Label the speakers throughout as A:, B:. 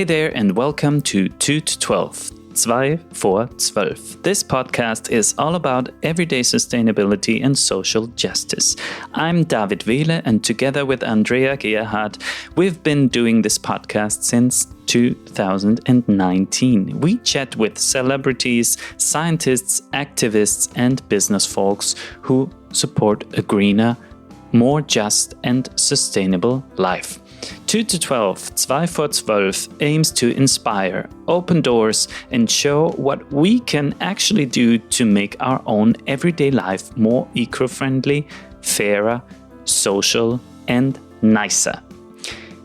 A: Hey there and welcome to 2 to 12. 2 vor 12. This podcast is all about everyday sustainability and social justice. I'm David Wehle, and together with Andrea Gerhardt, we've been doing this podcast since 2019. We chat with celebrities, scientists, activists, and business folks who support a greener, more just and sustainable life. 2 to 12, 2 vor 12 aims to inspire, open doors, and show what we can actually do to make our own everyday life more eco-friendly, fairer, social, and nicer.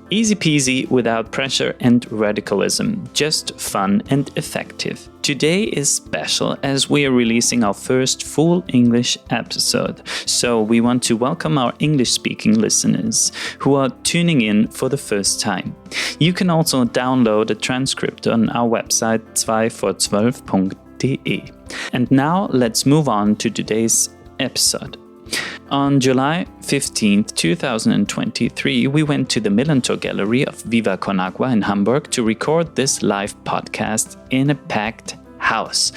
A: Easy peasy without pressure and radicalism, just fun and effective. Today is special as we are releasing our first full English episode, so we want to welcome our English-speaking listeners who are tuning in for the first time. You can also download a transcript on our website 2vor12.de. And now let's move on to today's episode. On July 15th, 2023, we went to the Millerntor Gallery of Viva Con Agua in Hamburg to record this live podcast in a packed house.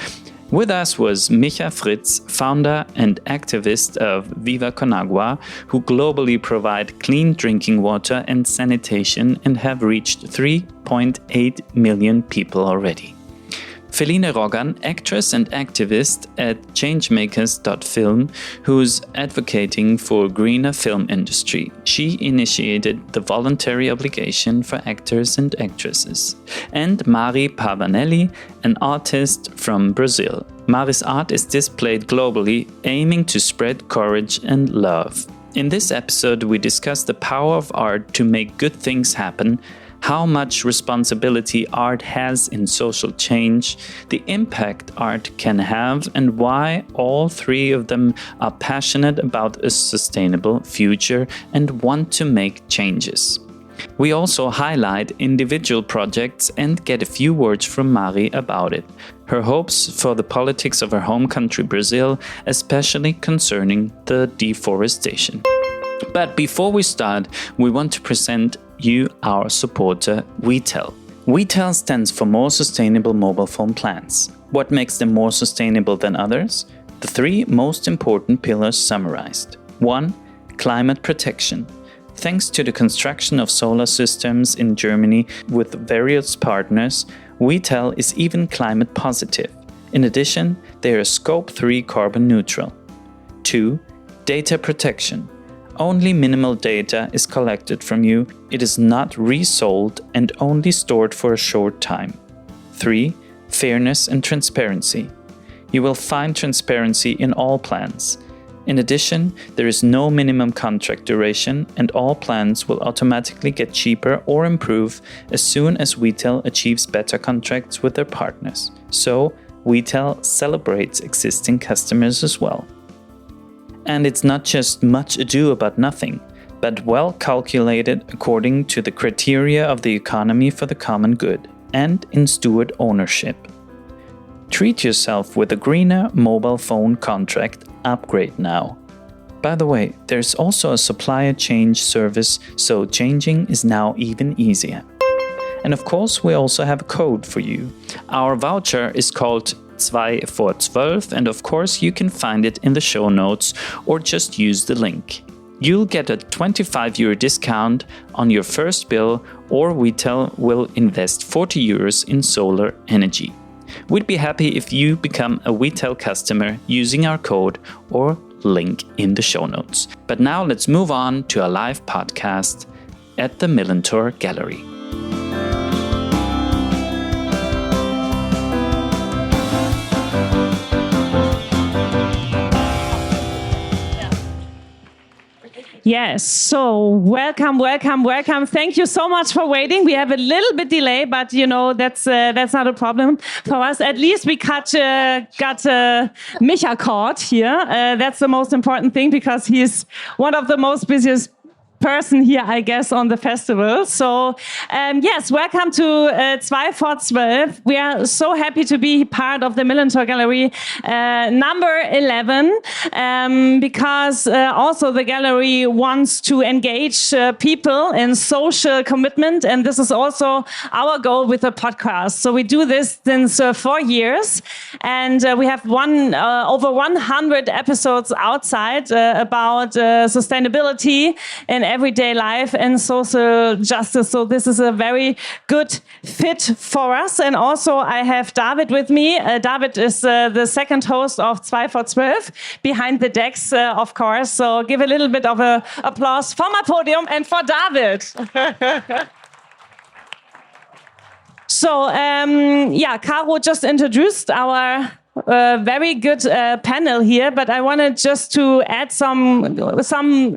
A: With us was Micha Fritz, founder and activist of Viva Con Agua, who globally provide clean drinking water and sanitation and have reached 3.8 million people already. Pheline Roggan, actress and activist at Changemakers.film, who's advocating for a greener film industry. She initiated the voluntary obligation for actors and actresses. And Mari Pavanelli, an artist from Brazil. Mari's art is displayed globally, aiming to spread courage and love. In this episode, we discuss the power of art to make good things happen, how much responsibility art has in social change, the impact art can have, and why all three of them are passionate about a sustainable future and want to make changes. We also highlight individual projects and get a few words from Mari about it. Her hopes for the politics of her home country Brazil, especially concerning the deforestation. But before we start, we want to present you our supporter, WeTel. WeTel stands for More Sustainable Mobile Phone Plans. What makes them more sustainable than others? The three most important pillars summarized. 1. Climate protection. Thanks to the construction of solar systems in Germany with various partners, WeTel is even climate positive. In addition, they are Scope 3 carbon neutral. 2. Data protection. Only minimal data is collected from you, it is not resold and only stored for a short time. 3. Fairness and transparency. You will find transparency in all plans. In addition, there is no minimum contract duration and all plans will automatically get cheaper or improve as soon as WeTel achieves better contracts with their partners. So, WeTel celebrates existing customers as well. And it's not just much ado about nothing, but well calculated according to the criteria of the economy for the common good and in steward ownership. Treat yourself with a greener mobile phone contract upgrade now. By the way, there's also a supplier change service, so changing is now even easier. And of course, we also have a code for you. Our voucher is called 2 vor 12, and of course you can find it in the show notes or just use the link. You'll get a €25 discount on your first bill, or WeTel will invest €40 in solar energy. We'd be happy if you become a WeTel customer using our code or link in the show notes. But now let's move on to a live podcast at the Millerntor Gallery.
B: Yes, so welcome. Thank you so much for waiting. We have a little bit delay, but you know that's not a problem for us. At least we got Micha caught here. That's the most important thing because he's one of the most busiest person here, I guess, on the festival. So, yes, welcome to 2 vor 12. We are so happy to be part of the Millerntor Gallery number 11, because also the gallery wants to engage people in social commitment, and this is also our goal with the podcast. So we do this since 4 years, and we have over 100 episodes outside about sustainability in everyday life and social justice. So this is a very good fit for us. And also I have David with me. David is the second host of 2 vor 12 behind the decks, of course. So give a little bit of a applause for my podium and for David. So, Caro just introduced our very good panel here, but I wanted just to add some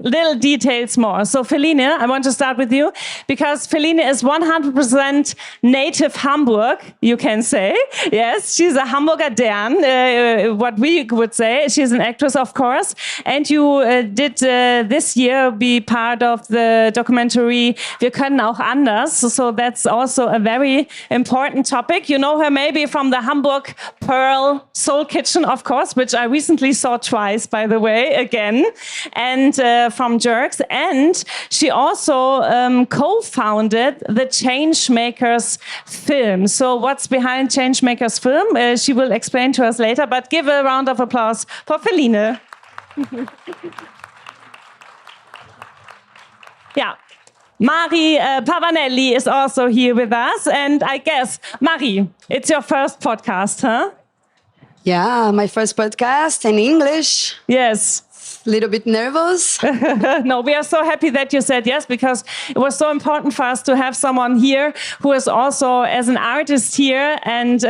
B: little details more. So Pheline, I want to start with you, because Pheline is 100% native Hamburg, you can say. Yes, she's a Hamburger Dern, what we would say. She's an actress, of course. And you did this year be part of the documentary Wir können auch anders. So that's also a very important topic. You know her maybe from the Hamburg Pearl Soul Kitchen, of course, which I recently saw twice, by the way, again, and from Jerks. And she also co-founded the Changemakers.film. So what's behind Changemakers.film? She will explain to us later, but give a round of applause for Pheline. Yeah. Mari Pavanelli is also here with us. And I guess, Mari, it's your first podcast, huh?
C: Yeah, my first podcast in English.
B: Yes.
C: A little bit nervous.
B: No, we are so happy that you said yes, because it was so important for us to have someone here who is also as an artist here and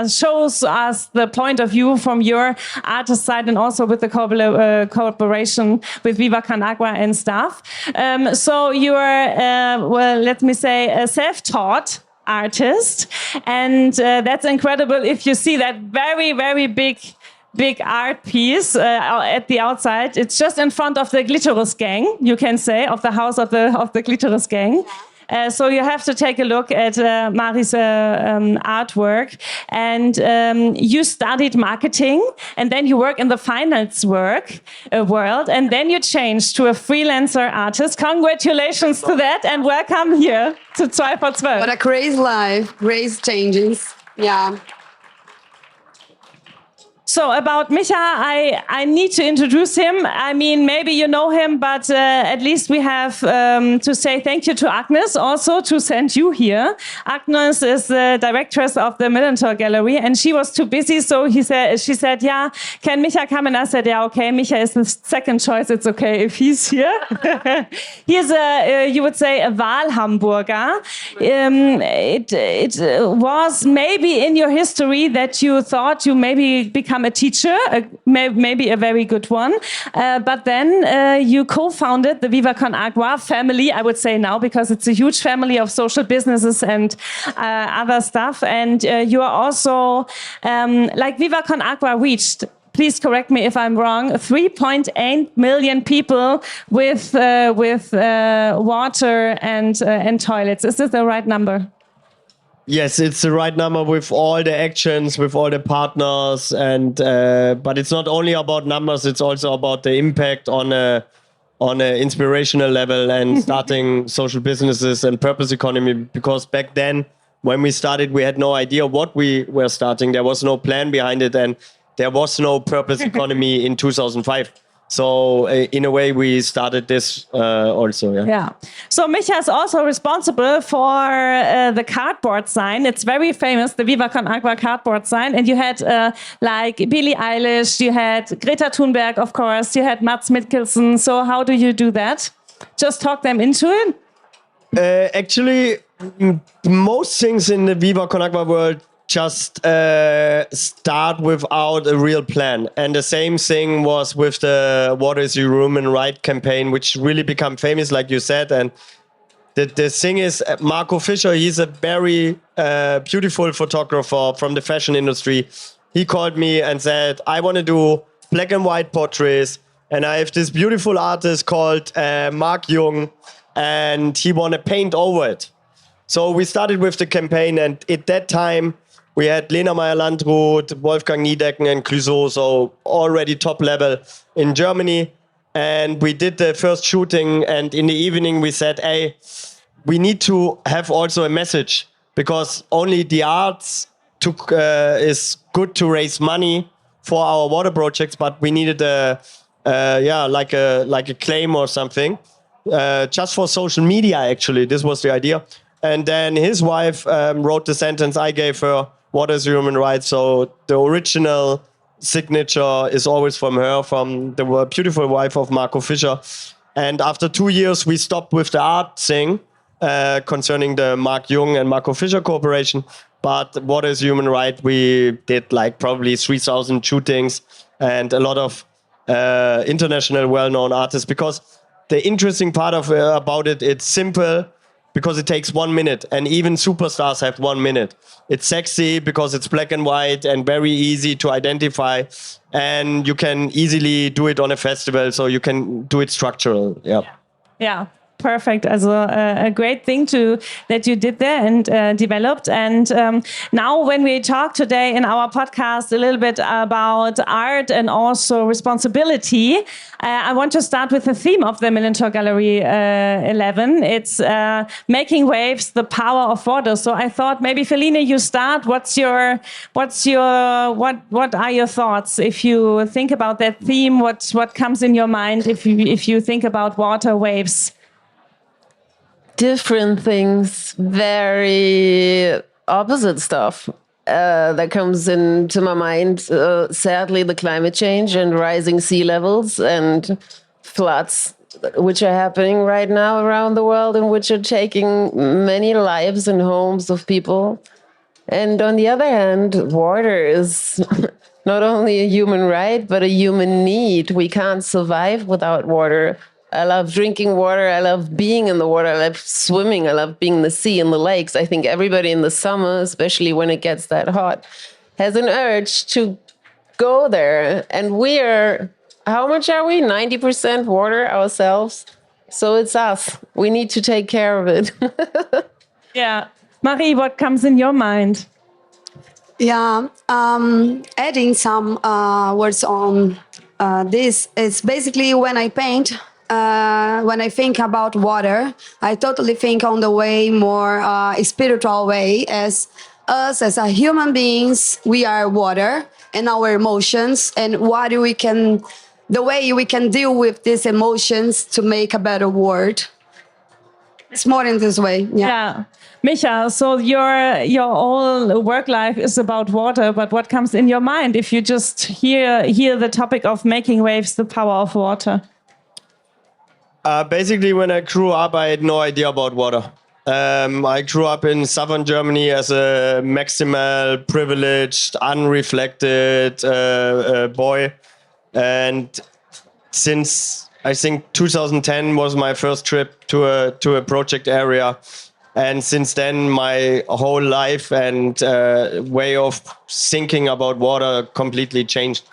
B: shows us the point of view from your artist side, and also with the cooperation with Viva Con Agua and stuff. So you are, let me say, a self-taught artist, and that's incredible if you see that very, very big art piece at the outside. It's just in front of the Glitterus gang, you can say, of the house of the Glitterus gang. So you have to take a look at Mari's artwork. And you studied marketing, and then you work in the finance world, and then you changed to a freelancer artist. Congratulations to that, and welcome here to 2 vor 12.
C: What a crazy life, crazy changes. Yeah.
B: So about Micha, I need to introduce him. I mean, maybe you know him, but at least we have to say thank you to Agnes also to send you here. Agnes is the directress of the Millerntor Gallery, and she was too busy, so she said, yeah, can Micha come? And I said, yeah, okay, Micha is the second choice. It's okay if he's here. He's you would say, a Wahlhamburger. It was maybe in your history that you thought you maybe become a teacher, maybe a very good one. But then you co-founded the Viva Con Agua family, I would say now, because it's a huge family of social businesses and other stuff. And you are also, like Viva Con Agua reached, please correct me if I'm wrong, 3.8 million people with water and toilets. Is this the right number?
D: Yes, it's the right number with all the actions, with all the partners, and but it's not only about numbers; it's also about the impact on a inspirational level and starting social businesses and purpose economy. Because back then, when we started, we had no idea what we were starting. There was no plan behind it, and there was no purpose economy in 2005. So in a way, we started this also.
B: Yeah. So Micha is also responsible for the cardboard sign. It's very famous, the Viva Con Agua cardboard sign. And you had like Billie Eilish, you had Greta Thunberg, of course, you had Mads Mikkelsen. So how do you do that? Just talk them into it?
D: Actually, most things in the Viva Con Agua world just start without a real plan. And the same thing was with the Water is Your Human Right campaign, which really became famous, like you said. And the thing is, Marco Fischer, he's a very beautiful photographer from the fashion industry. He called me and said, I want to do black and white portraits And I have this beautiful artist called Mark Jung, and he want to paint over it. So we started with the campaign, and at that time, we had Lena Meyer-Landrut, Wolfgang Niedecken, and Clouseau, so already top level in Germany. And we did the first shooting, and in the evening we said, hey, we need to have also a message, because only the arts is good to raise money for our water projects, but we needed like a claim or something, just for social media. Actually, this was the idea. And then his wife wrote the sentence I gave her: "Water is human right." So the original signature is always from her, from the beautiful wife of Marco Fischer. And after 2 years, we stopped with the art thing concerning the Mark Jung and Marco Fischer cooperation. But Water is human right, we did like probably 3,000 shootings and a lot of international well-known artists, because the interesting part about it, it's simple because it takes 1 minute, and even superstars have 1 minute. It's sexy because it's black and white and very easy to identify, and you can easily do it on a festival, so you can do it structural.
B: Yeah. Perfect. Also a great thing that you did there and developed. And now when we talk today in our podcast a little bit about art and also responsibility, I want to start with the theme of the Millerntor Gallery 11. It's making waves, the power of water. So I thought maybe Pheline, you start. What are your thoughts if you think about that theme? What comes in your mind if you think about water waves?
E: Different things, very opposite stuff that comes into my mind. Sadly, the climate change and rising sea levels and floods, which are happening right now around the world and which are taking many lives and homes of people. And on the other hand, water is not only a human right, but a human need. We can't survive without water. I love drinking water. I love being in the water. I love swimming. I love being in the sea and the lakes. I think everybody in the summer, especially when it gets that hot, has an urge to go there. And how much are we? 90% water ourselves. So it's us. We need to take care of it.
B: Yeah. Mari, what comes in your mind?
C: Yeah, adding some words on this, it's basically when I paint, when I think about water, I totally think on the way more spiritual way, as us as a human beings, we are water and our emotions, and the way we can deal with these emotions to make a better world. It's more in this way.
B: Yeah. Micha, so your whole work life is about water, but what comes in your mind if you just hear the topic of making waves, the power of water?
D: Basically, when I grew up, I had no idea about water. I grew up in southern Germany as a maximal, privileged, unreflected boy. And since I think 2010 was my first trip to a project area. And since then, my whole life and way of thinking about water completely changed.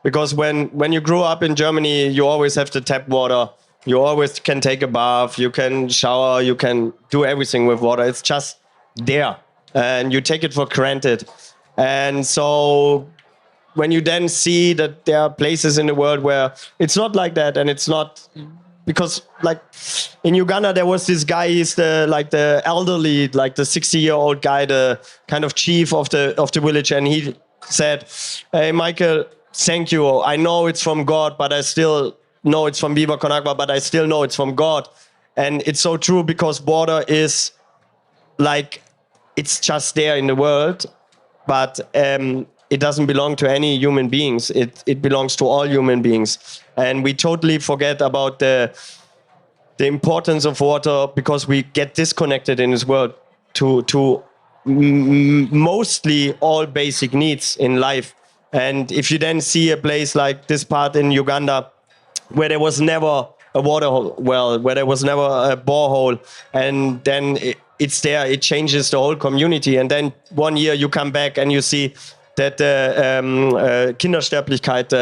D: Because when you grew up in Germany, you always have the tap water. You always can take a bath, you can shower, you can do everything with water. It's just there. And you take it for granted. And so when you then see that there are places in the world where it's not like that, and it's not... Because, like, in Uganda, there was this guy, he's the elderly, like the 60-year-old guy, the kind of chief of the village, and he said, "Hey, Michael, thank you. I know it's from God, but I still know it's from Viva Con Agua, but I still know it's from God." And it's so true, because water is, like, it's just there in the world, but it doesn't belong to any human beings. It belongs to all human beings. And we totally forget about the importance of water, because we get disconnected in this world to mostly all basic needs in life. And if you then see a place like this part in Uganda, where there was never a water well, where there was never a borehole, and then it's there, it changes the whole community. And then 1 year you come back and you see that the Kindersterblichkeit,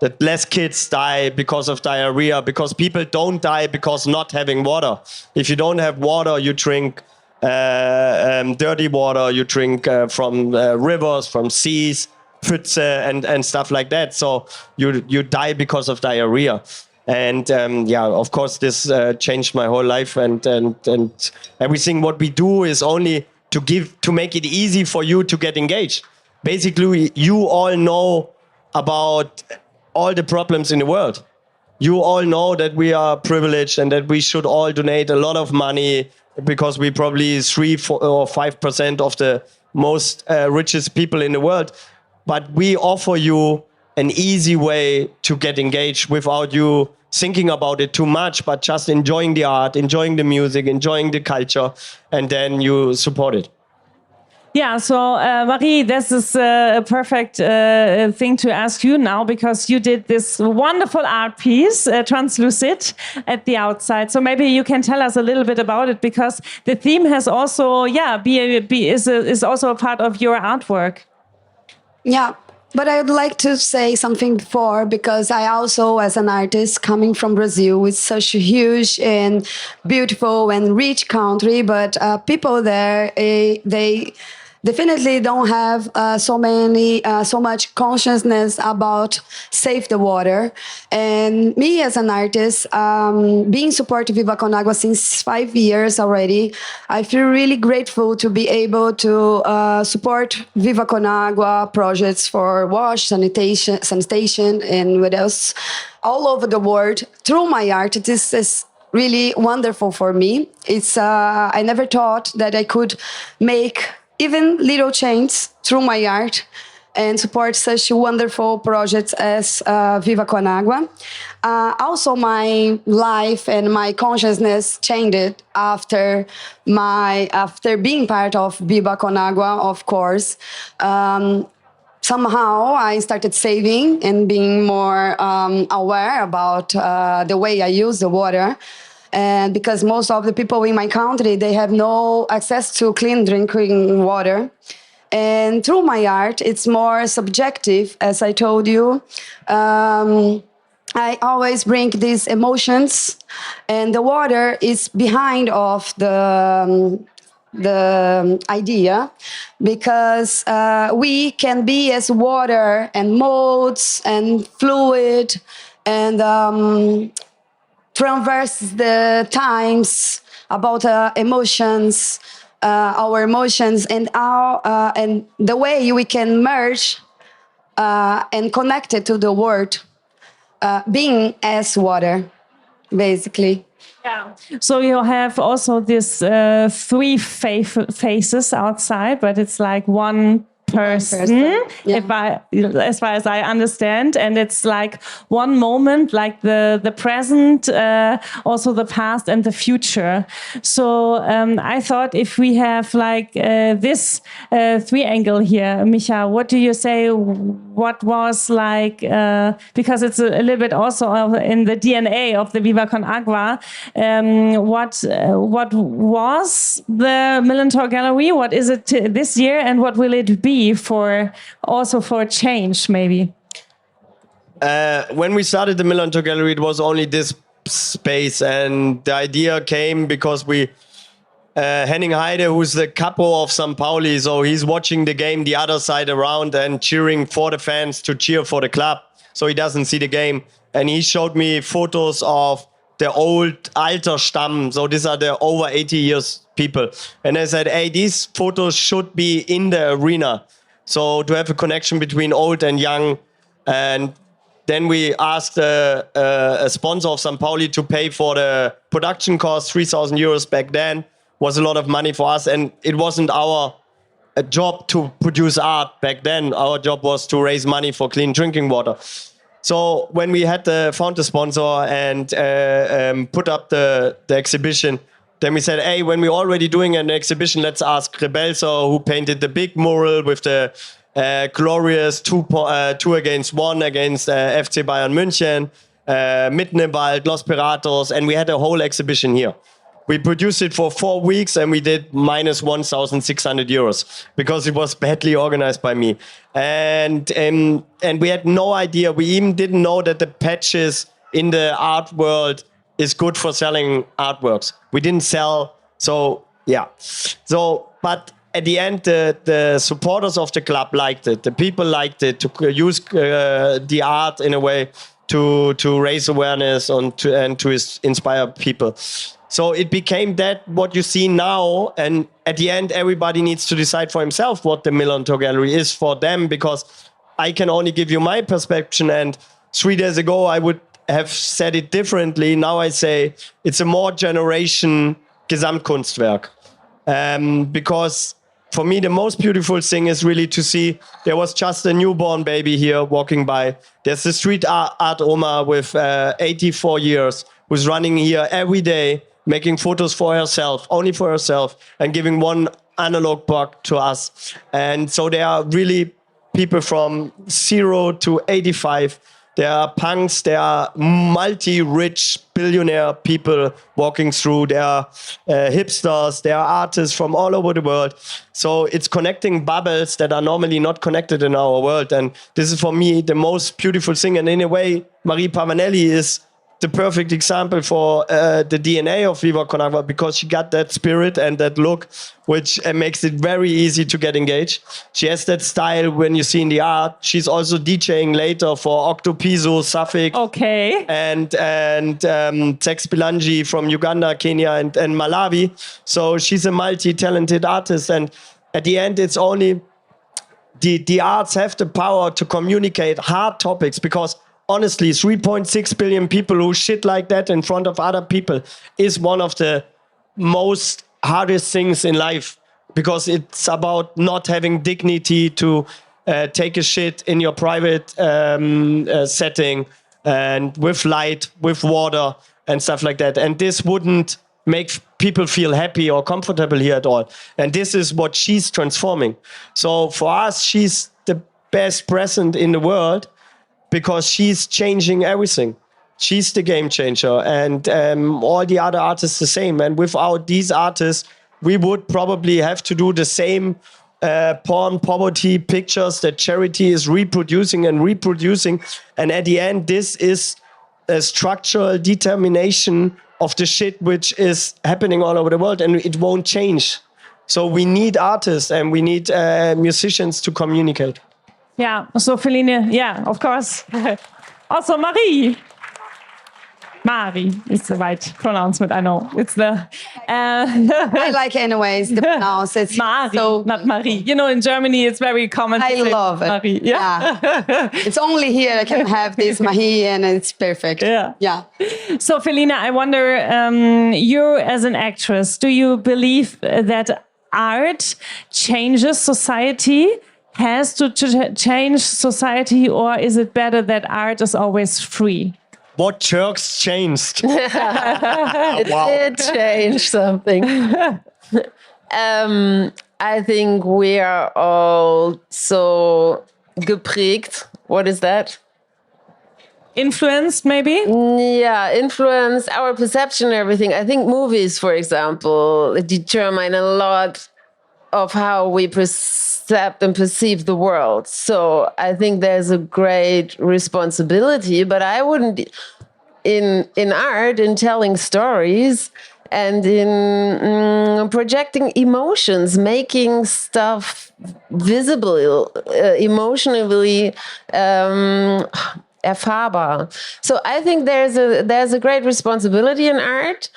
D: that less kids die because of diarrhea, because people don't die because not having water. If you don't have water, you drink dirty water, you drink from rivers, from seas, Pfütze and stuff like that. So you die because of diarrhea. And of course, this changed my whole life. And everything what we do is only to make it easy for you to get engaged. Basically, you all know about all the problems in the world. You all know that we are privileged and that we should all donate a lot of money because we probably 3, 4, or 5% of the most richest people in the world. But we offer you an easy way to get engaged without you thinking about it too much, but just enjoying the art, enjoying the music, enjoying the culture, and then you support it.
B: Yeah, so Mari, this is a perfect thing to ask you now, because you did this wonderful art piece, Translucid, at the outside. So maybe you can tell us a little bit about it, because the theme has also, is also a part of your artwork.
C: Yeah, but I would like to say something before, because I also, as an artist coming from Brazil, it's such a huge and beautiful and rich country, but people there, they definitely don't have so much consciousness about save the water. And me as an artist, being supportive Viva Con Agua since 5 years already, I feel really grateful to be able to support Viva Con Agua projects for wash, sanitation, and what else, all over the world through my art. This is really wonderful for me. It's I never thought that I could make even little change through my art and support such wonderful projects as Viva Con Agua. Also, my life and my consciousness changed after being part of Viva Con Agua, of course. Somehow I started saving and being more aware about the way I use the water. And because most of the people in my country, they have no access to clean drinking water. And through my art, it's more subjective, as I told you. I always bring these emotions, and the water is behind of the idea, because we can be as water and molds and fluid and traverse the times about emotions, our emotions, and and the way we can merge and connect it to the world, being as water, basically.
B: Yeah. So you have also this 3 faces outside, but it's like one person. Yeah. As far as I understand, and it's like one moment, like the present, also the past and the future. So I thought if we have like this 3 angle here, Micha, what do you say? What was like, because it's a little bit also in the DNA of the Viva Con Agua, what was the Millerntor Gallery? What is it this year, and what will it be for change, maybe?
D: When we started the Millerntor Gallery, it was only this space, and the idea came because Henning Heide, who's the capo of St. Pauli, so he's watching the game the other side around and cheering for the fans to cheer for the club, so he doesn't see the game. And he showed me photos of the old Altersstamm, so these are the over 80 years people. And I said, hey, these photos should be in the arena, so to have a connection between old and young. And then we asked a sponsor of St. Pauli to pay for the production cost, 3,000 euros back then. Was a lot of money for us, and it wasn't our job to produce art back then. Our job was to raise money for clean drinking water. So when we had found the sponsor and put up the exhibition, then we said, hey, when we're already doing an exhibition, let's ask Rebelso, who painted the big mural with the glorious 2-1 against FC Bayern München, Mitten im Wald, Los Piratos, and we had a whole exhibition here. We produced it for 4 weeks and we did minus 1,600 euros because it was badly organized by me. And we had no idea. We even didn't know that the patches in the art world is good for selling artworks. We didn't sell. So, yeah. So, but at the end, the supporters of the club liked it. The people liked it to use the art in a way to raise awareness and to inspire people. So it became that what you see now, and at the end, everybody needs to decide for himself what the Millerntor Gallery is for them, because I can only give you my perception. And 3 days ago, I would have said it differently. Now I say it's a more generation Gesamtkunstwerk. Because for me, the most beautiful thing is really to see there was just a newborn baby here walking by. There's a street art Oma with 84 years who's running here every day, making photos for herself, only for herself, and giving one analog buck to us. And so there are really people from 0 to 85. There are punks, there are multi-rich billionaire people walking through. There are hipsters, there are artists from all over the world. So it's connecting bubbles that are normally not connected in our world. And this is for me the most beautiful thing. And in a way, Mari Pavanelli is the perfect example for the DNA of Viva Con Agua, because she got that spirit and that look, which makes it very easy to get engaged. She has that style when you see in the art. She's also DJing later for Octopizo, Suffolk,
B: Okay.
D: and Sex Bilanji from Uganda, Kenya, and Malawi. So she's a multi-talented artist. And at the end, it's only the arts have the power to communicate hard topics, because honestly, 3.6 billion people who shit like that in front of other people is one of the most hardest things in life, because it's about not having dignity to take a shit in your private setting and with light, with water and stuff like that. And this wouldn't make people feel happy or comfortable here at all. And this is what she's transforming. So for us, she's the best present in the world, because she's changing everything. She's the game changer, and all the other artists the same. And without these artists, we would probably have to do the same porn poverty pictures that charity is reproducing. And at the end, this is a structural determination of the shit which is happening all over the world, and it won't change. So we need artists and we need musicians to communicate.
B: Yeah, so Pheline, yeah, of course. Also Mari is the right pronouncement, I know. It's the...
C: I like anyways the pronounce. It's
B: Mari,
C: so
B: not Marie. You know, in Germany, it's very common.
C: I love it.
B: Marie. Yeah.
C: It's only here I can have this Mahi, and it's perfect.
B: Yeah. So Pheline, I wonder, you as an actress, do you believe that art changes society? Has to change society, or is it better that art is always free?
D: What jerks changed?
E: It did change something. I think we are all so geprägt. What is that?
B: Influenced, maybe?
E: Yeah, influence, our perception, everything. I think movies, for example, determine a lot of how we accept and perceive the world. So I think there's a great responsibility, but I wouldn't, in art, in telling stories and in projecting emotions, making stuff visible, emotionally erfahrbar. So I think there's a great responsibility in art,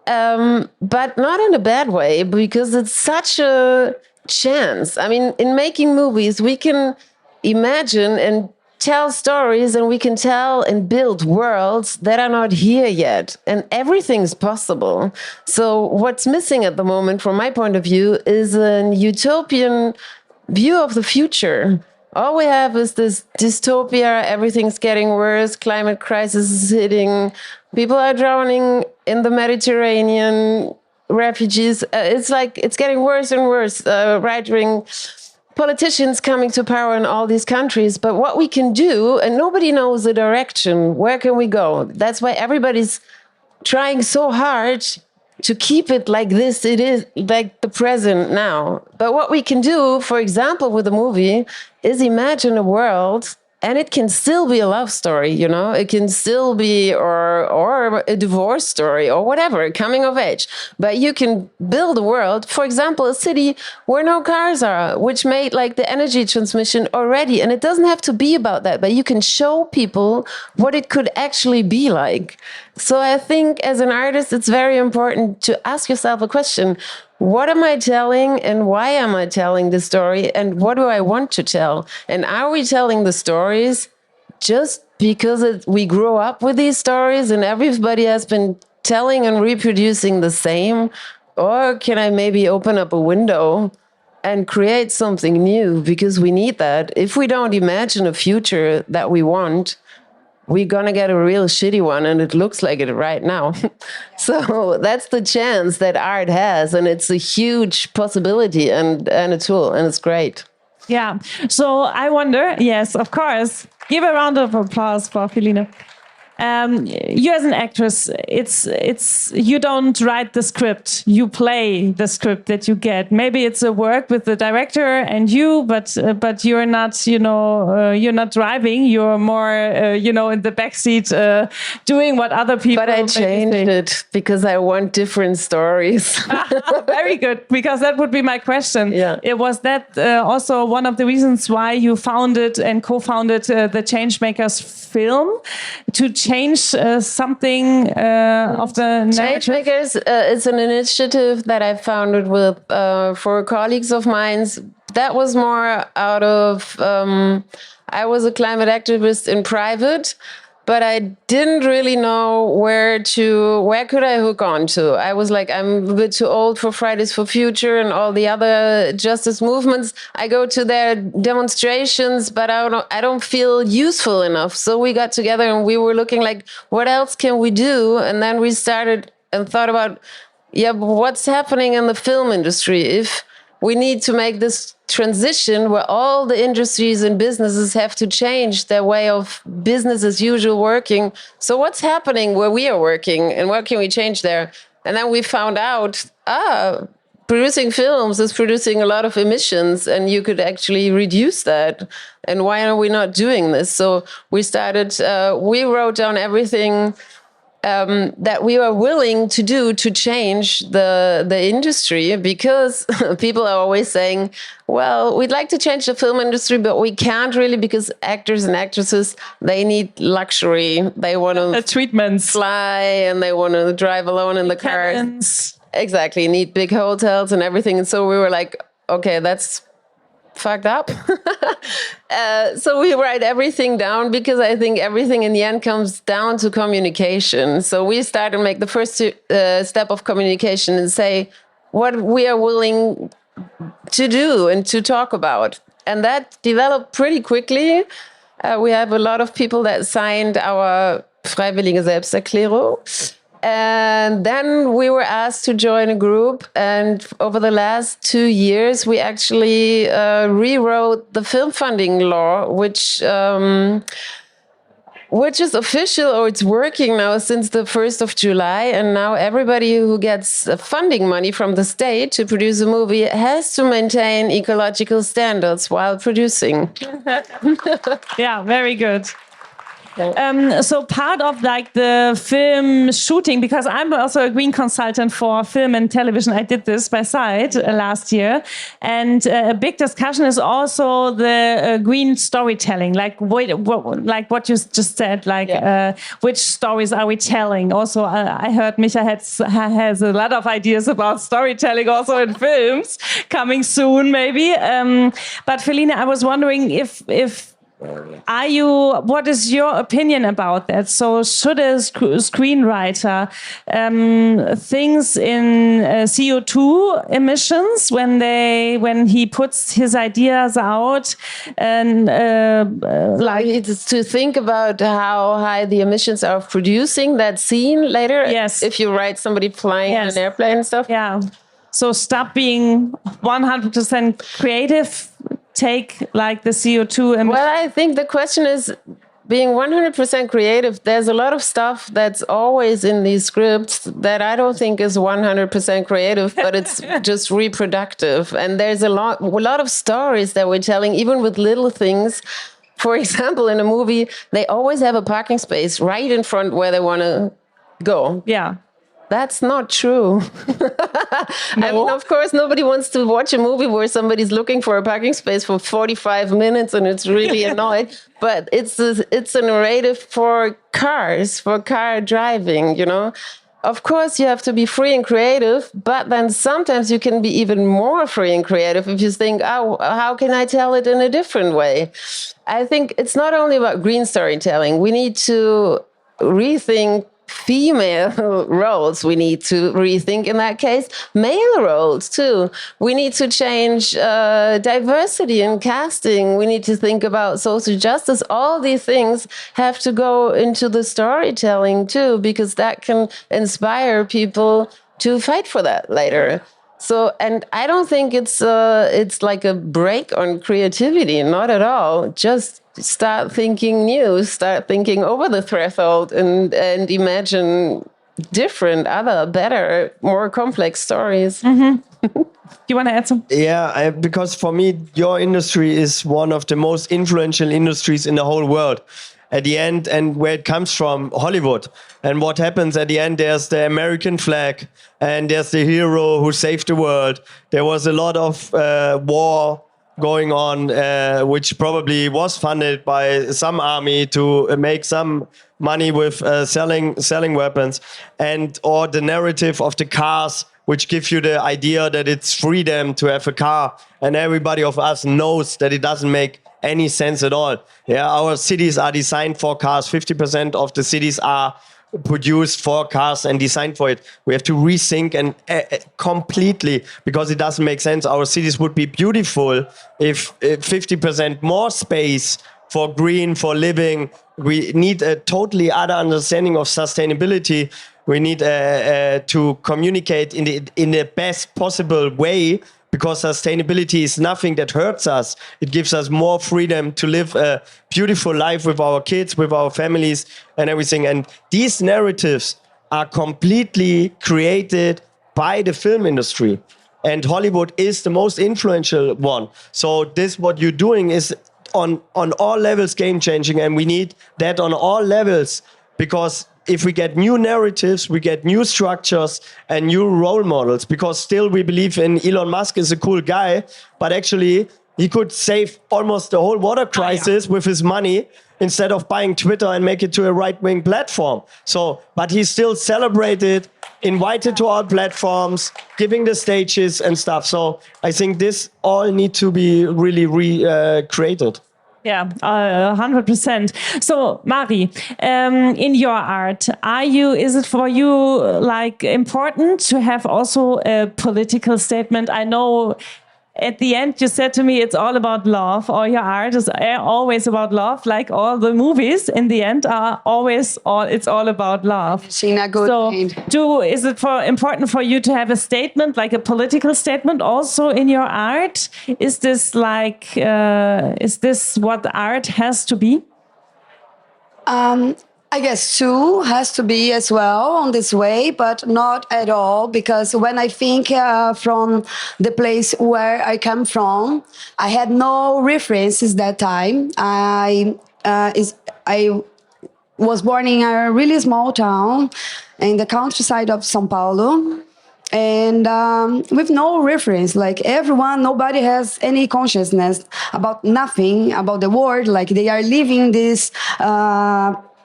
E: but not in a bad way, because it's such a chance. I mean, in making movies, we can imagine and tell stories, and we can tell and build worlds that are not here yet, and everything's possible. So what's missing at the moment, from my point of view, is a utopian view of the future. All we have is this dystopia, everything's getting worse, climate crisis is hitting, people are drowning in the Mediterranean, refugees. It's like it's getting worse and worse. Right-wing politicians coming to power in all these countries. But what we can do, and nobody knows the direction, where can we go? That's why everybody's trying so hard to keep it like this. It is like the present now. But what we can do, for example, with a movie, is imagine a world, and it can still be a love story, you know? It can still be, or a divorce story, or whatever, coming of age. But you can build a world, for example, a city where no cars are, which made like the energy transmission already. And it doesn't have to be about that, but you can show people what it could actually be like. So I think as an artist, it's very important to ask yourself a question. What am I telling, and why am I telling the story, and what do I want to tell? And are we telling the stories just because we grew up with these stories and everybody has been telling and reproducing the same? Or can I maybe open up a window and create something new? Because we need that. If we don't imagine a future that we want, we're going to get a real shitty one, and it looks like it right now. So that's the chance that art has, and it's a huge possibility and a tool, and it's great.
B: Yeah. So I wonder, yes, of course. Give a round of applause for Pheline. You as an actress, it's you don't write the script, you play the script that you get. Maybe it's a work with the director and you, but you're not, you're not driving. You're more, in the backseat, doing what other people.
E: But I changed it because I want different stories.
B: Very good, because that would be my question.
E: Yeah.
B: It was that also one of the reasons why you founded and co-founded the Changemakers.film, to change something of the narrative?
E: Changemakers is an initiative that I founded with four colleagues of mine. That was more out of, I was a climate activist in private, but I didn't really know where could I hook on to. I was like, I'm a bit too old for Fridays for Future and all the other justice movements. I go to their demonstrations, but I don't feel useful enough. So we got together and we were looking like, what else can we do? And then we started and thought about, but what's happening in the film industry? If we need to make this transition where all the industries and businesses have to change their way of business as usual working. So what's happening where we are working, and what can we change there? And then we found out, producing films is producing a lot of emissions, and you could actually reduce that. And why are we not doing this? So we started, we wrote down everything that we were willing to do to change the industry, because people are always saying, well, we'd like to change the film industry, but we can't really, because actors and actresses, they need luxury. They want to
B: treatments,
E: fly, and they want to drive alone in the car. Exactly, need big hotels and everything. And so we were like, okay, that's fucked up. So we write everything down, because I think everything in the end comes down to communication. So we start to make the first step of communication and say what we are willing to do and to talk about. And that developed pretty quickly. We have a lot of people that signed our Freiwillige Selbsterklärung. And then we were asked to join a group, and over the last 2 years, we actually rewrote the film funding law, which is official, or it's working now since the 1st of July. And now everybody who gets funding money from the state to produce a movie has to maintain ecological standards while producing.
B: Yeah, very good. So part of like the film shooting, because I'm also a green consultant for film and television. I did this by side last year. And a big discussion is also the green storytelling, like what you just said, like which stories are we telling? Also, I heard Micha has a lot of ideas about storytelling also in films coming soon, maybe. But Pheline, I was wondering if what is your opinion about that? So should a screenwriter things in CO2 emissions when he puts his ideas out, and
E: like it's to think about how high the emissions are of producing that scene later?
B: Yes.
E: If you write somebody flying on an airplane and stuff?
B: Yeah. So stop being 100% creative. Take like the CO2 emissions.
E: Well, I think the question is, being 100% creative, there's a lot of stuff that's always in these scripts that I don't think is 100% creative, but it's just reproductive. And there's a lot of stories that we're telling, even with little things. For example, in a movie, they always have a parking space right in front where they want to go.
B: Yeah.
E: That's not true. I mean, of course, nobody wants to watch a movie where somebody's looking for a parking space for 45 minutes and it's really annoying. But it's a narrative for cars, for car driving, you know. Of course, you have to be free and creative, but then sometimes you can be even more free and creative if you think, oh, how can I tell it in a different way? I think it's not only about green storytelling. We need to rethink female roles. We need to rethink, in that case, male roles too. We need to change diversity in casting. We need to think about social justice. All these things have to go into the storytelling too, because that can inspire people to fight for that later. So, and I don't think it's like a break on creativity, not at all. Just start thinking new, start thinking over the threshold and imagine different, other, better, more complex stories.
B: Mm-hmm. You want to add something?
D: Yeah, because for me, your industry is one of the most influential industries in the whole world. At the end, and where it comes from, Hollywood. And what happens at the end, there's the American flag, and there's the hero who saved the world. There was a lot of war going on, which probably was funded by some army to make some money with selling weapons, and or the narrative of the cars, which gives you the idea that it's freedom to have a car, and everybody of us knows that it doesn't make any sense at all. Yeah, our cities are designed for cars. 50% of the cities are produced for cars and designed for it. We have to rethink and completely, because it doesn't make sense. Our cities would be beautiful if 50% more space for green, for living. We need a totally other understanding of sustainability. We need to communicate in the best possible way, because sustainability is nothing that hurts us. It gives us more freedom to live a beautiful life with our kids, with our families and everything. And these narratives are completely created by the film industry. And Hollywood is the most influential one. So this, what you're doing is on all levels game-changing, and we need that on all levels, because if we get new narratives, we get new structures and new role models, because still we believe in Elon Musk is a cool guy, but actually he could save almost the whole water crisis with his money instead of buying Twitter and make it to a right-wing platform. So, but he's still celebrated, invited to all platforms, giving the stages and stuff. So I think this all need to be really recreated.
B: Yeah, 100%. So, Mari, in your art, is it for you like important to have also a political statement? I know at the end you said to me it's all about love. All your art is always about love, like all the movies in the end are always it's all about love. So is it important for you to have a statement, like a political statement also in your art? Is this like is this what art has to be?
C: I guess too has to be as well on this way, but not at all, because when I think from the place where I come from, I had no references that time. I was born in a really small town in the countryside of São Paulo, and with no reference, like nobody has any consciousness about nothing, about the world, like they are living this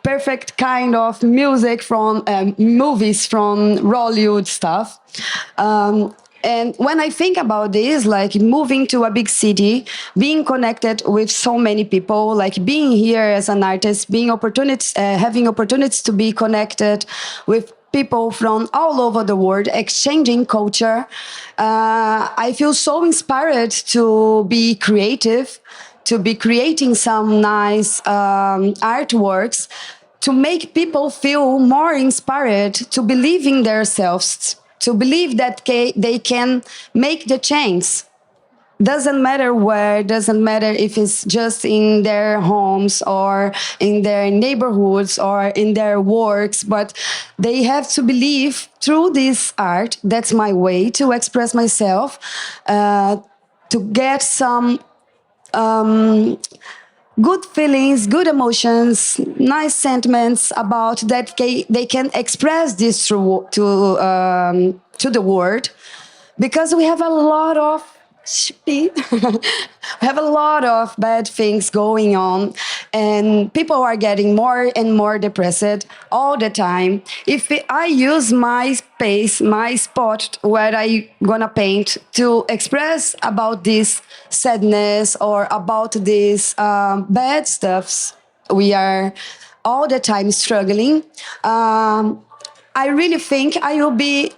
C: perfect kind of music from movies from Hollywood stuff. And when I think about this, like moving to a big city, being connected with so many people, like being here as an artist, having opportunities to be connected with people from all over the world, exchanging culture, I feel so inspired to be creative, to be creating some nice artworks, to make people feel more inspired to believe in themselves, to believe that they can make the change. doesn't matter where, doesn't matter if it's just in their homes or in their neighborhoods or in their works, but they have to believe through this art, that's my way to express myself, to get some good feelings, good emotions, nice sentiments about that they can express this to the world, because we have a lot of we have a lot of bad things going on, and people are getting more and more depressed all the time. If I use my space, my spot where I gonna paint to express about this sadness or about these bad stuffs we are all the time struggling, I really think I will be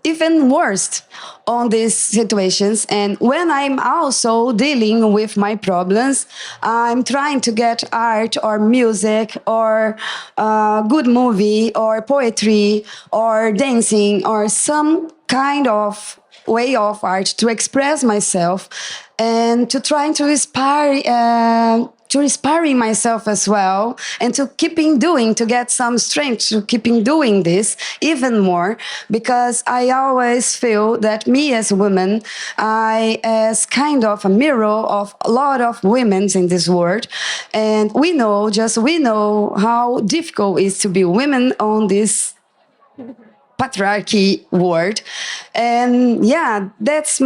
C: even worse on these situations. And when I'm also dealing with my problems, I'm trying to get art or music or a good movie or poetry or dancing or some kind of way of art to express myself and to try to inspiring myself as well, and to keeping doing, to get some strength to keeping doing this even more, because I always feel that me as a woman, I as kind of a mirror of a lot of women in this world, and we know how difficult it is to be women on this patriarchy world. And yeah, that's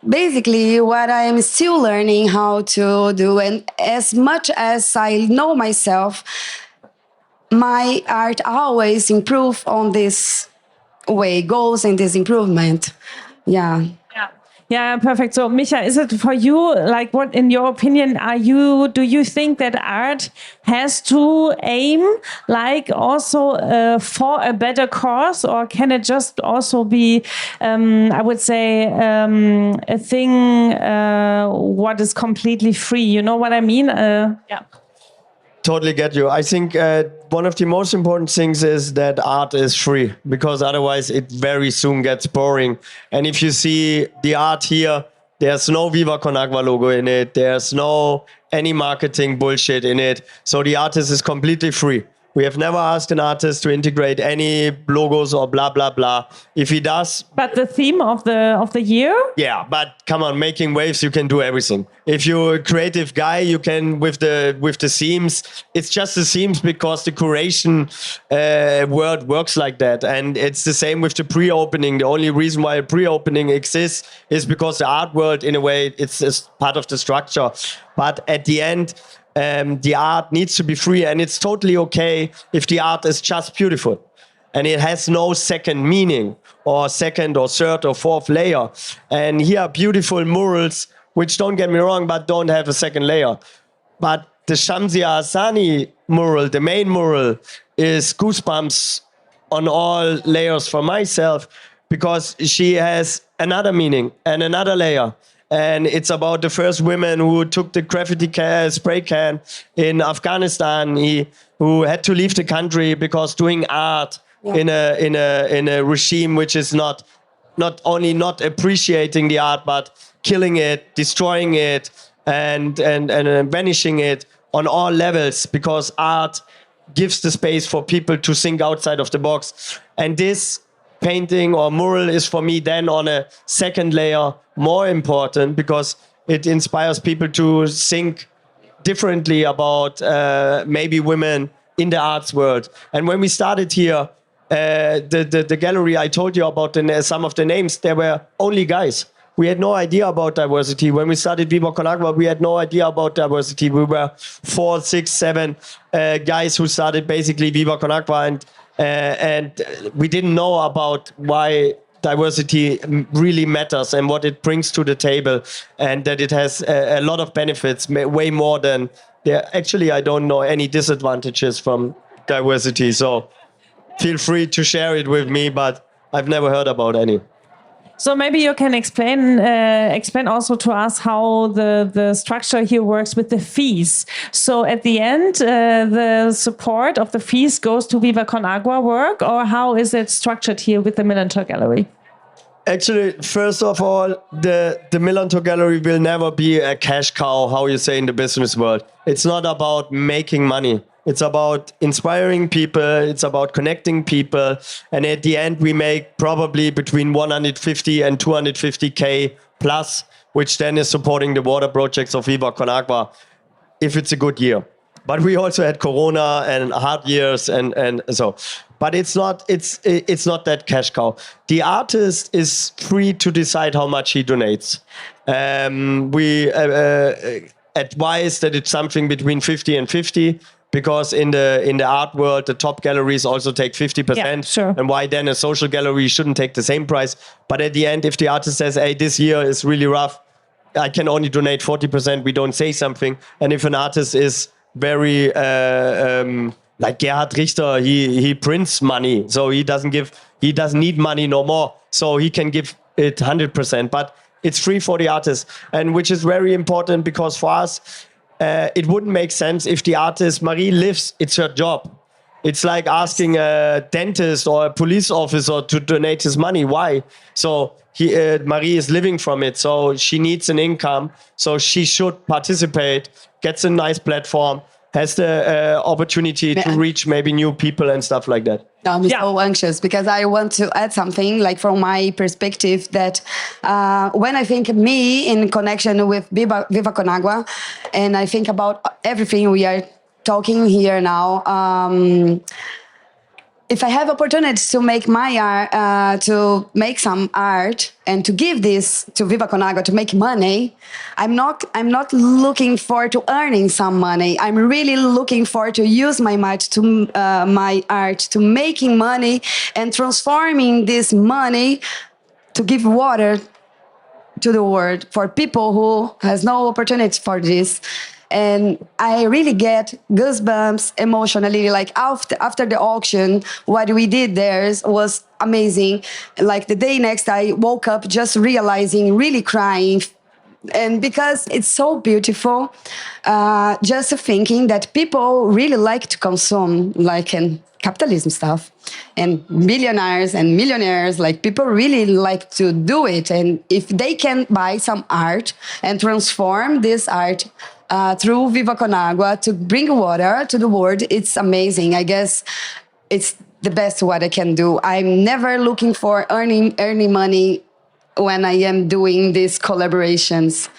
C: basically what I'm still learning how to do. And as much as I know myself, my art always improve on this way, goes in this improvement. Yeah.
B: Yeah, perfect. So, Micha, is it for you, like, what, in your opinion, do you think that art has to aim, like, also for a better cause, or can it just also be, I would say, a thing what is completely free? You know what I mean? Yeah.
D: Totally get you. I think one of the most important things is that art is free, because otherwise it very soon gets boring. And if you see the art here, there's no Viva Con Agua logo in it. There's no any marketing bullshit in it. So the artist is completely free. We have never asked an artist to integrate any logos or blah, blah, blah. If he does...
B: But the theme of the year?
D: Yeah, but come on, making waves, you can do everything. If you're a creative guy, you can, with the themes, it's just the themes because the curation word works like that. And it's the same with the pre-opening. The only reason why a pre-opening exists is because the art world, in a way, it's part of the structure. But at the end... the art needs to be free, and it's totally okay if the art is just beautiful and it has no second meaning or second or third or fourth layer. And here are beautiful murals, which, don't get me wrong, but don't have a second layer. But the Shamsia Hassani mural, the main mural, is goosebumps on all layers for myself, because she has another meaning and another layer. And it's about the first women who took the graffiti spray can in Afghanistan, who had to leave the country because doing art in a regime which is not only not appreciating the art, but killing it, destroying it, and vanishing it on all levels, because art gives the space for people to think outside of the box. And this painting or mural is for me then on a second layer more important, because it inspires people to think differently about maybe women in the arts world. And when we started here, the gallery, I told you about some of the names, there were only guys. We had no idea about diversity. When we started Viva Con Agua, we had no idea about diversity. We were 4, 6, 7 guys who started basically Viva Con Agua, and we didn't know about why diversity really matters and what it brings to the table, and that it has a lot of benefits, way more than actually I don't know any disadvantages from diversity. So feel free to share it with me, but I've never heard about any.
B: So maybe you can explain also to us how the structure here works with the fees. So at the end, the support of the fees goes to Viva Con Agua work, or how is it structured here with the Millerntor Gallery?
D: Actually, first of all, the Millerntor Gallery will never be a cash cow, how you say in the business world. It's not about making money. It's about inspiring people. It's about connecting people. And at the end, we make probably between 150 and 250K plus, which then is supporting the water projects of Viva Con Agua if it's a good year. But we also had Corona and hard years and so. But it's not that cash cow. The artist is free to decide how much he donates. We advise that it's something between 50 and 50. Because in the art world, the top galleries also take 50%.
B: Yeah, sure.
D: And why then a social gallery shouldn't take the same price? But at the end, if the artist says, hey, this year is really rough, I can only donate 40%, we don't say something. And if an artist is very, like Gerhard Richter, he prints money. So he doesn't need money no more. So he can give it 100%. But it's free for the artist. And which is very important because for us, it wouldn't make sense if the artist, Marie lives, it's her job. It's like asking a dentist or a police officer to donate his money. Why? So Marie is living from it. So she needs an income. So she should participate, gets a nice platform, has the opportunity to reach maybe new people and stuff like that.
C: I'm so anxious because I want to add something like from my perspective that when I think me in connection with Viva Con Agua and I think about everything we are talking here now, if I have opportunity to make my art, to make some art and to give this to Viva Con Agua to make money, I'm not looking for to earning some money. I'm really looking for to use my art to making money and transforming this money to give water to the world for people who has no opportunity for this. And I really get goosebumps emotionally. Like after the auction, what we did there was amazing. Like the day next, I woke up just realizing, really crying. And because it's so beautiful, just thinking that people really like to consume, like in capitalism stuff, and billionaires and millionaires, like people really like to do it. And if they can buy some art and transform this art through Viva Con Agua to bring water to the world, it's amazing. I guess it's the best what I can do. I'm never looking for earning money when I am doing these collaborations,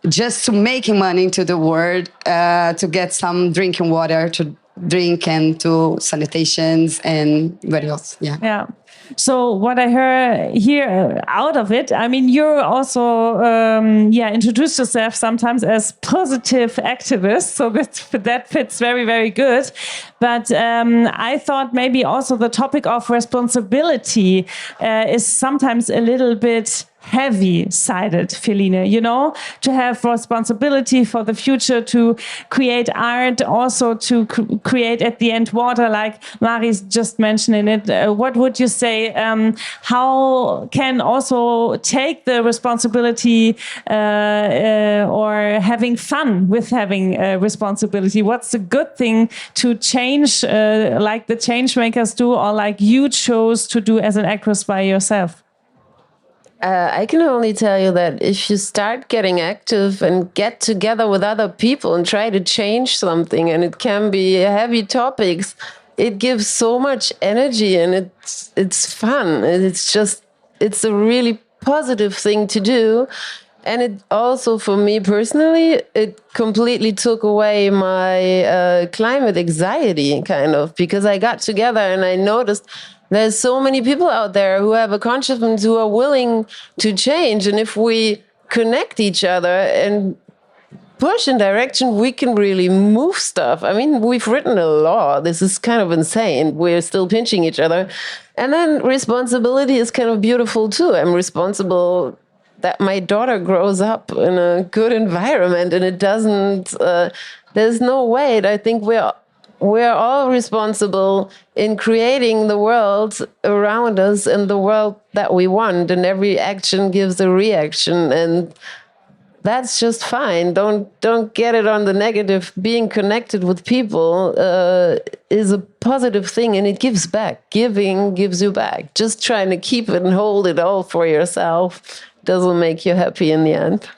C: just to making money to the world, to get some drinking water to drink and to sanitations and what else. Yeah.
B: So what I heard here out of it, I mean, you're also, introduce yourself sometimes as positive activist. So that fits very, very good. But I thought maybe also the topic of responsibility is sometimes a little bit heavy-sided, Pheline, you know, to have responsibility for the future, to create art, also to create at the end water, like Mari's just mentioning it. What would you say? How can also take the responsibility or having fun with having responsibility? What's a good thing to change, like the Changemakers do, or like you chose to do as an actress by yourself?
E: I can only tell you that if you start getting active and get together with other people and try to change something, and it can be heavy topics, it gives so much energy and it's fun. It's a really positive thing to do. And it also, for me personally, it completely took away my climate anxiety, kind of, because I got together and I noticed there's so many people out there who have a conscience, who are willing to change. And if we connect each other and push in direction, we can really move stuff. I mean, we've written a law. This is kind of insane. We're still pinching each other. And then responsibility is kind of beautiful too. I'm responsible that my daughter grows up in a good environment, and it doesn't, there's no way. I think we're all responsible in creating the world around us and the world that we want, and every action gives a reaction. And that's just fine. Don't get it on the negative. Being connected with people is a positive thing, and it gives back. Giving gives you back. Just trying to keep it and hold it all for yourself doesn't make you happy in the end.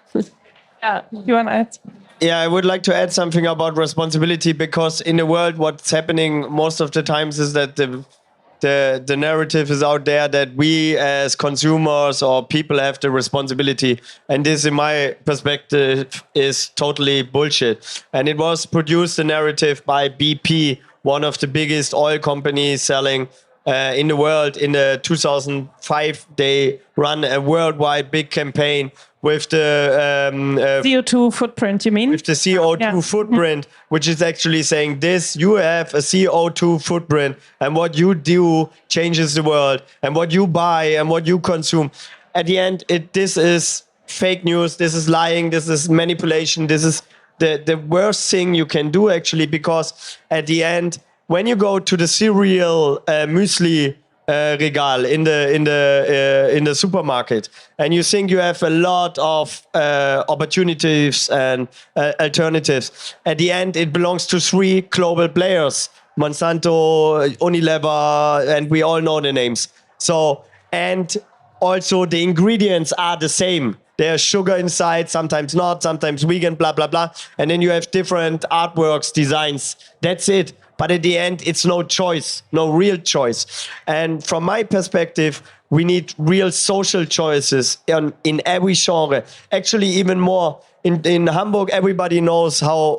B: Yeah, you want to add?
D: Yeah, I would like to add something about responsibility, because in the world, what's happening most of the times is that the narrative is out there that we as consumers or people have the responsibility. And this, in my perspective, is totally bullshit. And it was produced, the narrative, by BP, one of the biggest oil companies selling in the world. In the 2005, they run a worldwide big campaign with the
B: CO2 footprint, you mean?
D: With the CO2 footprint, which is actually saying this: you have a CO2 footprint, and what you do changes the world, and what you buy and what you consume. At the end, this is fake news, this is lying, this is manipulation, this is the worst thing you can do, actually, because at the end, when you go to the cereal muesli regal in the supermarket, and you think you have a lot of opportunities and alternatives, at the end it belongs to 3 global players: Monsanto, Unilever, and we all know the names. So, and also the ingredients are the same. There's sugar inside, sometimes not, sometimes vegan, blah, blah, blah. And then you have different artworks, designs. That's it. But at the end, it's no choice, no real choice. And from my perspective, we need real social choices in every genre. Actually, even more. In Hamburg, everybody knows how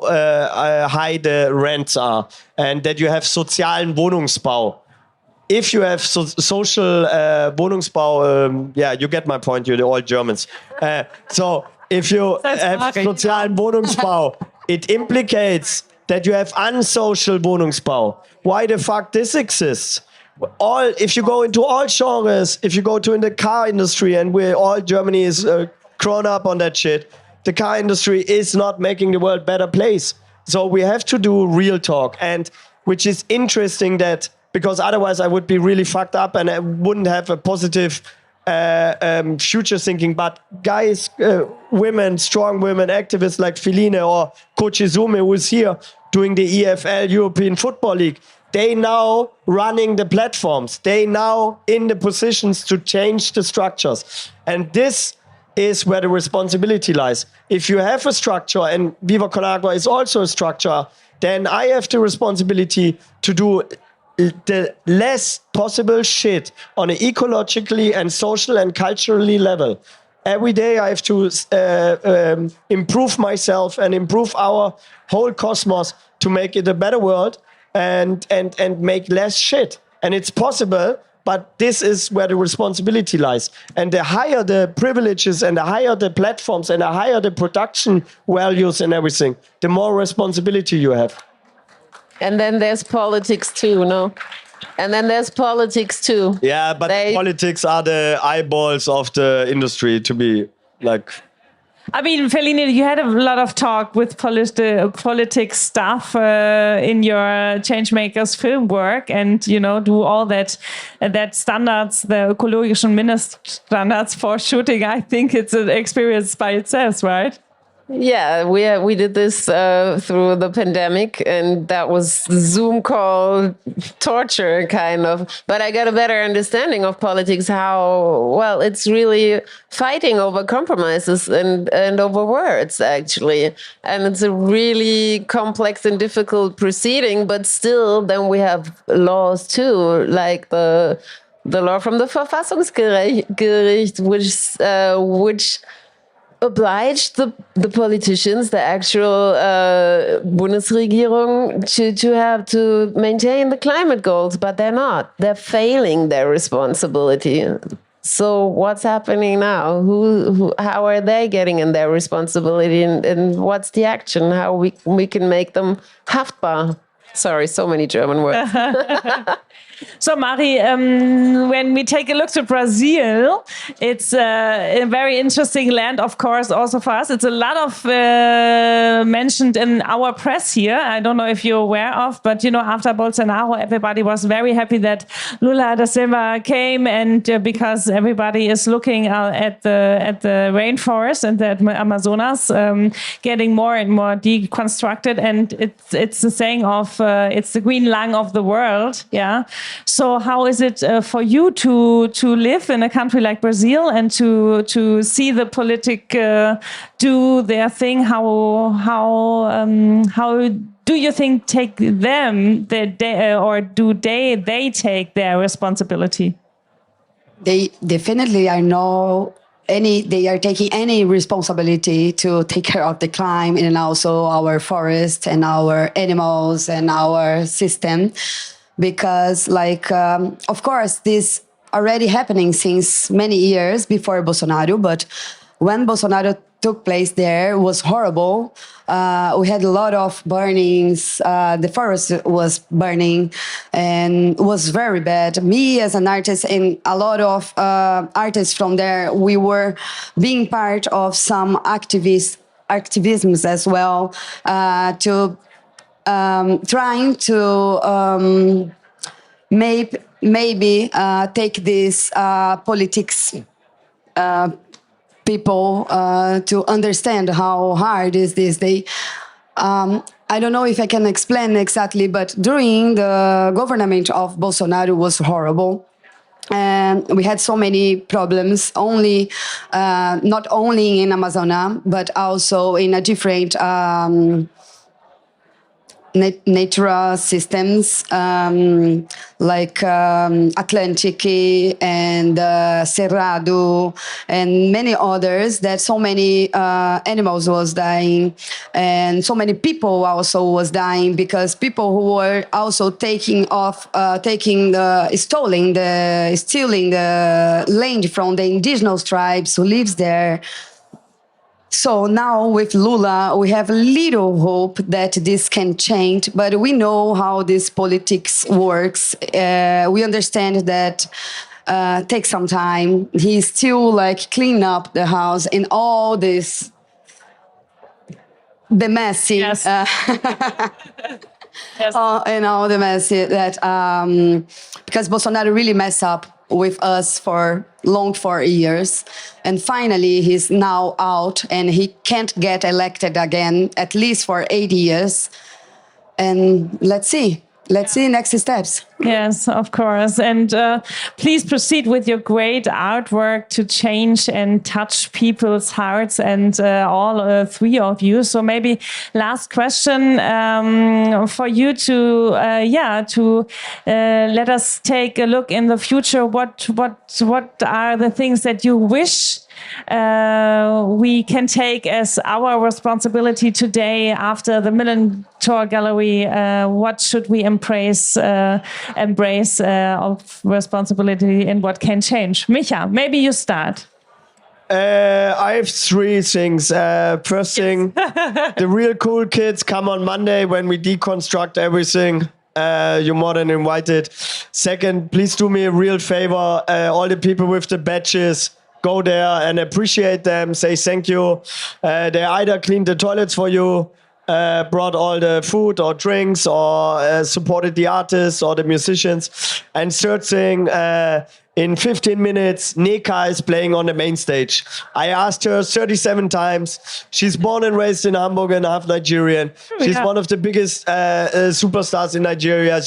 D: high the rents are, and that you have sozialen Wohnungsbau. If you have social Wohnungsbau, yeah, you get my point, you're all Germans. So if you have sozialen Wohnungsbau, it implicates that you have unsocial Wohnungsbau. Why the fuck this exists? If you go into all genres, if you go to in the car industry, and Germany is grown up on that shit, the car industry is not making the world a better place. So we have to do real talk, and which is interesting that, because otherwise I would be really fucked up and I wouldn't have a positive future thinking. But guys, women, strong women, activists like Pheline or Coach Izume, who is here doing the EFL, European Football League, they now running the platforms. They now in the positions to change the structures. And this is where the responsibility lies. If you have a structure, and Viva Con Agua is also a structure, then I have the responsibility to do the less possible shit on an ecologically and social and culturally level. Every day I have to improve myself and improve our whole cosmos to make it a better world and make less shit. And it's possible, but this is where the responsibility lies. And the higher the privileges and the higher the platforms and the higher the production values and everything, the more responsibility you have.
E: And then there's politics too, no? And then there's politics too.
D: Yeah, but politics are the eyeballs of the industry, to be like...
B: I mean, Pheline, you had a lot of talk with politics stuff in your Changemakers film work, and do all that standards, the ökologischen Mindeststandards for shooting. I think it's an experience by itself, right?
E: Yeah, we did this through the pandemic, and that was Zoom call torture, kind of. But I got a better understanding of politics, how, well, it's really fighting over compromises and over words, actually. And it's a really complex and difficult proceeding, but still, then we have laws too, like the law from the Verfassungsgericht, which obliged the politicians, the actual Bundesregierung, to have to maintain the climate goals, but they're not. They're failing their responsibility. So what's happening now? How are they getting in their responsibility, and what's the action? How we can make them haftbar? Sorry, so many German words.
B: So, Mari, when we take a look to Brazil, it's a very interesting land, of course, also for us. It's a lot of mentioned in our press here. I don't know if you're aware of, but, after Bolsonaro, everybody was very happy that Lula da Silva came, and because everybody is looking at the rainforest and the Amazonas getting more and more deconstructed, and it's the saying of it's the green lung of the world, yeah. So how is it for you to live in a country like Brazil and to see the politic do their thing? How do you think take them or do they take their responsibility?
C: They definitely they are taking any responsibility to take care of the climate and also our forest and our animals and our system. Because, of course, this already happening since many years before Bolsonaro, but when Bolsonaro took place there, it was horrible. We had a lot of burnings. The forest was burning and was very bad. Me as an artist and a lot of artists from there, we were being part of some activisms as well to trying to maybe take this politics people to understand how hard is this. I don't know if I can explain exactly, but during the government of Bolsonaro was horrible. And we had so many problems, not only in Amazonas, but also in a different natural systems like Atlantic and Cerrado and many others, that so many animals was dying and so many people also was dying because people who were also stealing the land from the indigenous tribes who lives there. So now with Lula, we have little hope that this can change, but we know how this politics works. We understand that takes some time. He's still clean up the house and all this, the messy,
B: yes. Yes.
C: and all the messy that because Bolsonaro really messed up with us for long 4 years, and finally he's now out and he can't get elected again at least for 8 years. And let's see next steps.
B: Yes, of course. And please proceed with your great artwork to change and touch people's hearts, and all three of you. So maybe last question for you to let us take a look in the future. What are the things that you wish we can take as our responsibility today after the Millerntor Gallery? What should we embrace of responsibility and what can change? Micha, maybe you start.
D: I have 3 things. First thing, the real cool kids come on Monday when we deconstruct everything. You're more than invited. Second, please do me a real favor. All the people with the badges, go there and appreciate them. Say thank you. They either cleaned the toilets for you, brought all the food or drinks, or supported the artists or the musicians. And third thing, in 15 minutes, Neka is playing on the main stage. I asked her 37 times. She's born and raised in Hamburg and half Nigerian. She's one of the biggest superstars in Nigeria.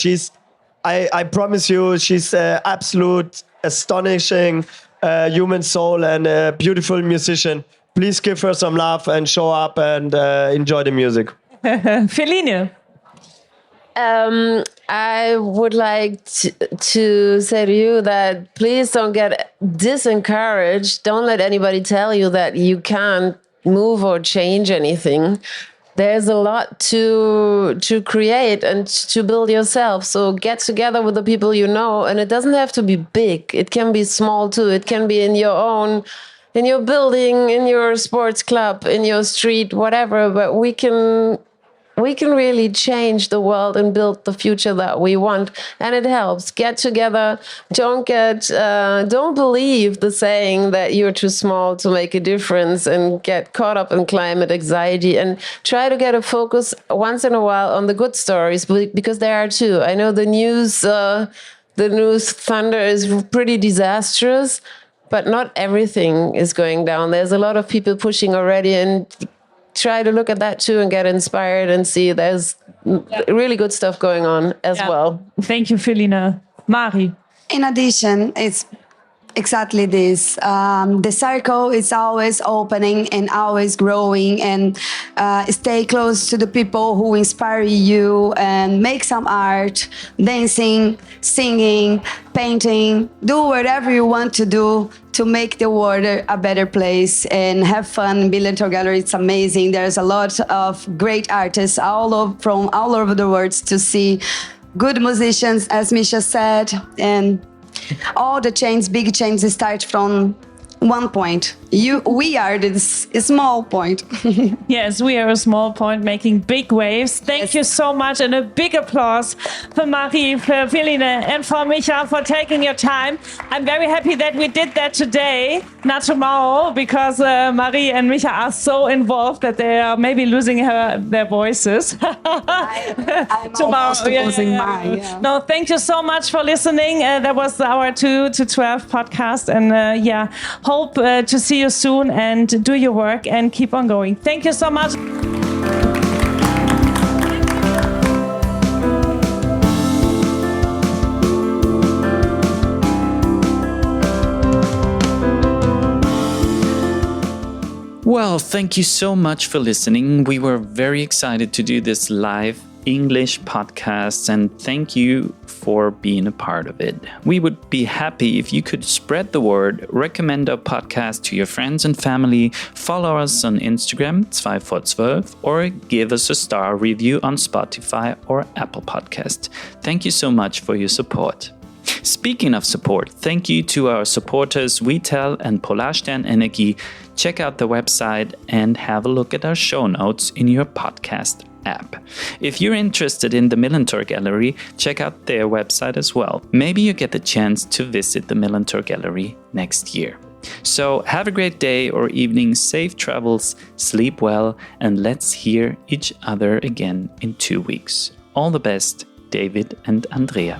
D: I promise you, she's absolute astonishing human soul and a beautiful musician. Please give her some love and show up and enjoy the music.
B: Pheline.
E: I would like to say to you that please don't get disencouraged. Don't let anybody tell you that you can't move or change anything. There's a lot to create and to build yourself. So get together with the people you know, and it doesn't have to be big. It can be small too. It can be in your building, in your sports club, in your street, whatever. But we can we can really change the world and build the future that we want. And it helps. Get together. Don't believe the saying that you're too small to make a difference and get caught up in climate anxiety, and try to get a focus once in a while on the good stories, because there are too. I know the news thunder is pretty disastrous, but not everything is going down. There's a lot of people pushing already, and try to look at that too and get inspired and see there's really good stuff going on as well.
B: Thank you, Pheline. Mari.
C: In addition, it's exactly this. The circle is always opening and always growing, and stay close to the people who inspire you, and make some art, dancing, singing, painting, do whatever you want to do to make the world a better place, and have fun. Millerntor Gallery, it's amazing. There's a lot of great artists from all over the world to see, good musicians, as Micha said, and all the big changes start from one point. We are this small point.
B: Yes, we are a small point making big waves. Thank you so much, and a big applause for Mari, for Pheline, and for Micha for taking your time. I'm very happy that we did that today, not tomorrow, because Mari and Micha are so involved that they are maybe losing their voices.
C: I'm tomorrow losing mine. Yeah.
B: No, thank you so much for listening. That was our 2 to 12 podcast, and hope to see you soon, and do your work and keep on going. Thank you so much.
A: Well, thank you so much for listening. We were very excited to do this live English podcast, and thank you for being a part of it. We would be happy if you could spread the word, recommend our podcast to your friends and family, follow us on Instagram, 2vor12, or give us a star review on Spotify or Apple Podcast. Thank you so much for your support. Speaking of support, thank you to our supporters Vital and Polarstern Energie. Check out the website and have a look at our show notes in your podcast app. If you're interested in the Millerntor Gallery, check out their website as well. Maybe you get the chance to visit the Millerntor Gallery next year. So have a great day or evening, safe travels, sleep well, and let's hear each other again in 2 weeks. All the best, David and Andrea.